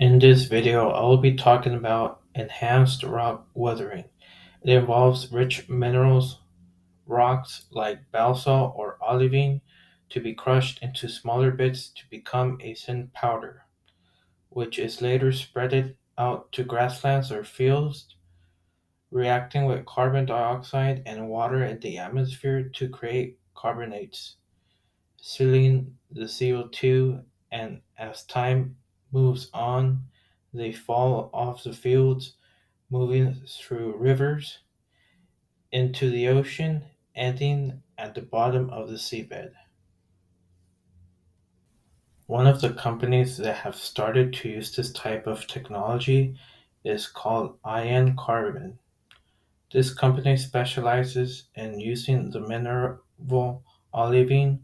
In this video, I will be talking about enhanced rock weathering. It involves rich minerals, rocks like basalt or olivine, to be crushed into smaller bits to become a thin powder, which is later spreaded out to grasslands or fields, reacting with carbon dioxide and water in the atmosphere to create carbonates, sealing the CO2, and as time moves on, they fall off the fields, moving through rivers into the ocean, ending at the bottom of the seabed. One of the companies that have started to use this type of technology is called Ion Carbon. This company specializes in using the mineral olivine,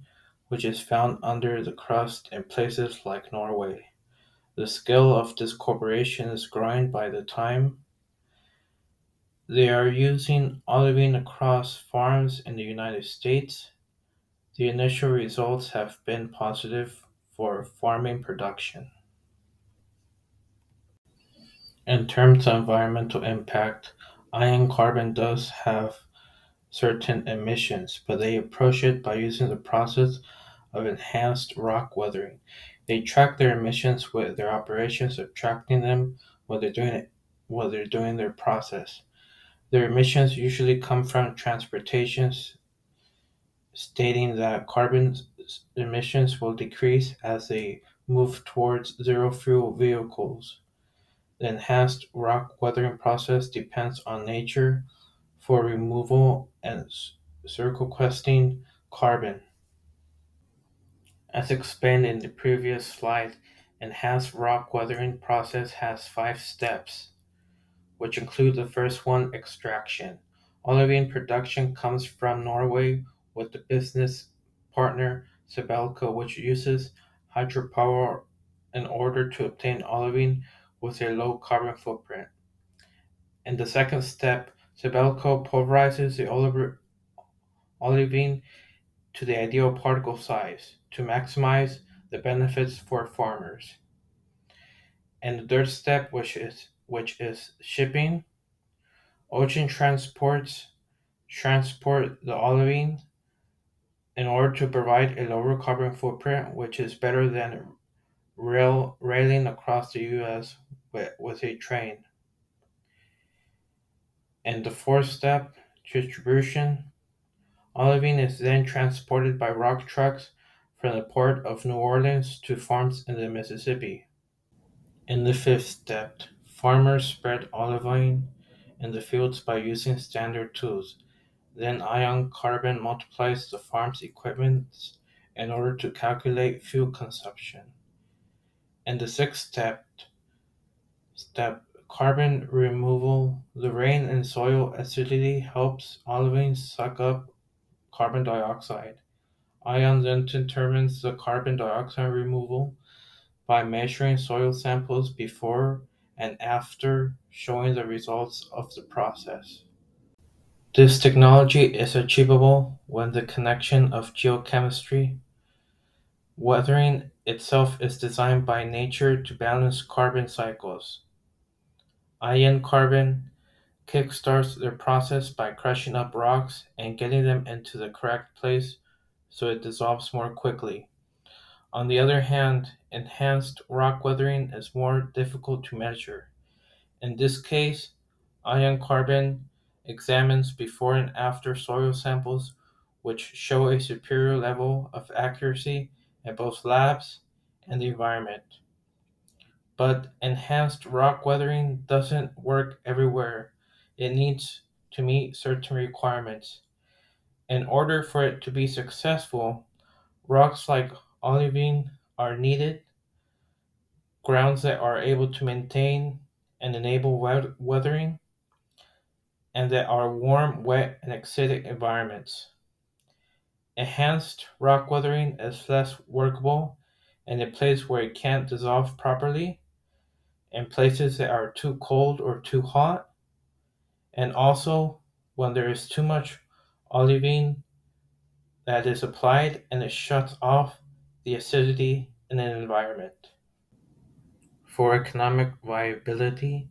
which is found under the crust in places like Norway. The scale of this corporation is growing by the time they are using olivine across farms in the United States. The initial results have been positive for farming production. In terms of environmental impact, iron carbon does have certain emissions, but they approach it by using the process of enhanced rock weathering. They track their emissions with their operations, subtracting them while they're doing their process. Their emissions usually come from transportation, stating that carbon emissions will decrease as they move towards zero fuel vehicles. The enhanced rock weathering process depends on nature for removal and sequestering carbon. As explained in the previous slide, enhanced rock weathering process has 5 steps, which include the first one, extraction. Olivine production comes from Norway with the business partner Sibelco, which uses hydropower in order to obtain olivine with a low carbon footprint. In the second step, Sibelco pulverizes the olivine to the ideal particle size to maximize the benefits for farmers. And the third step, which is shipping, ocean transport the olivine in order to provide a lower carbon footprint, which is better than railing across the U.S. with a train. And the fourth step, distribution, olivine is then transported by rock trucks from the port of New Orleans to farms in the Mississippi. In the fifth step, farmers spread olivine in the fields by using standard tools. Then ion carbon multiplies the farm's equipment in order to calculate fuel consumption. In the sixth step, carbon removal, the rain and soil acidity helps olivine suck up carbon dioxide. Ion then determines the carbon dioxide removal by measuring soil samples before and after, showing the results of the process. This technology is achievable when the connection of geochemistry. Weathering itself is designed by nature to balance carbon cycles. Ion carbon kickstarts the process by crushing up rocks and getting them into the correct place so it dissolves more quickly. On the other hand, enhanced rock weathering is more difficult to measure. In this case, ion carbon examines before and after soil samples, which show a superior level of accuracy in both labs and the environment. But enhanced rock weathering doesn't work everywhere. It needs to meet certain requirements. In order for it to be successful, rocks like olivine are needed, grounds that are able to maintain and enable weathering, and that are warm, wet, and acidic environments. Enhanced rock weathering is less workable in a place where it can't dissolve properly, in places that are too cold or too hot, and also when there is too much olivine that is applied and it shuts off the acidity in an environment. For economic viability,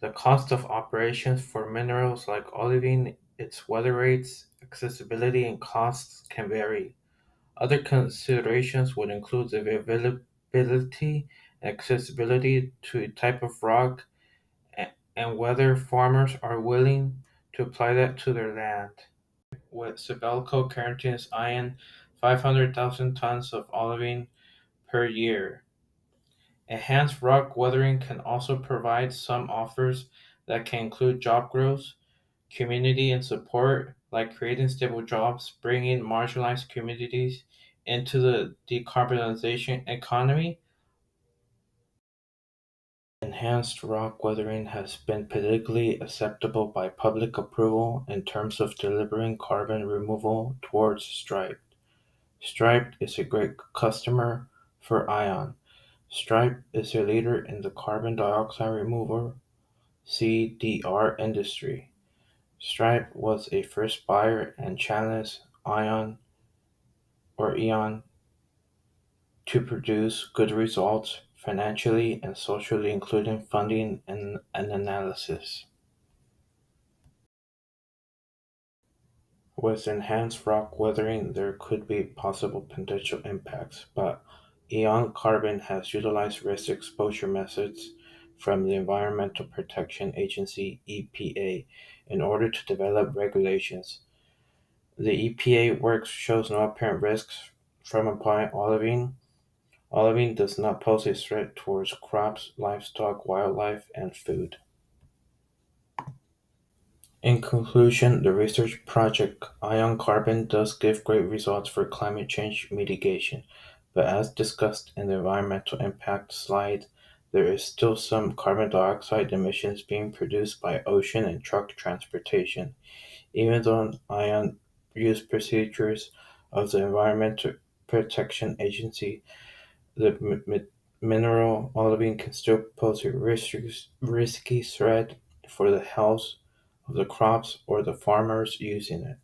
the cost of operations for minerals like olivine, its weather rates, accessibility, and costs can vary. Other considerations would include the availability and accessibility to a type of rock and whether farmers are willing to apply that to their land. With Sibelco guarantees iron 500,000 tons of olivine per year. Enhanced rock weathering can also provide some offers that can include job growth, community and support, like creating stable jobs, bringing marginalized communities into the decarbonization economy. Enhanced rock weathering has been politically acceptable by public approval in terms of delivering carbon removal towards Stripe. Stripe is a great customer for Ion. Stripe is a leader in the carbon dioxide removal (CDR) industry. Stripe was a first buyer and challenged Ion to produce good results financially and socially, including funding and an analysis. With enhanced rock weathering, there could be possible potential impacts, but Eon Carbon has utilized risk exposure methods from the Environmental Protection Agency (EPA) in order to develop regulations. The EPA work shows no apparent risks from applying olivine. Olivine does not pose a threat towards crops, livestock, wildlife, and food. In conclusion, the research project Ion Carbon does give great results for climate change mitigation, but as discussed in the environmental impact slide, there is still some carbon dioxide emissions being produced by ocean and truck transportation. Even though Ion use procedures of the Environmental Protection Agency, the mineral olivine can still pose a risky threat for the health of the crops or the farmers using it.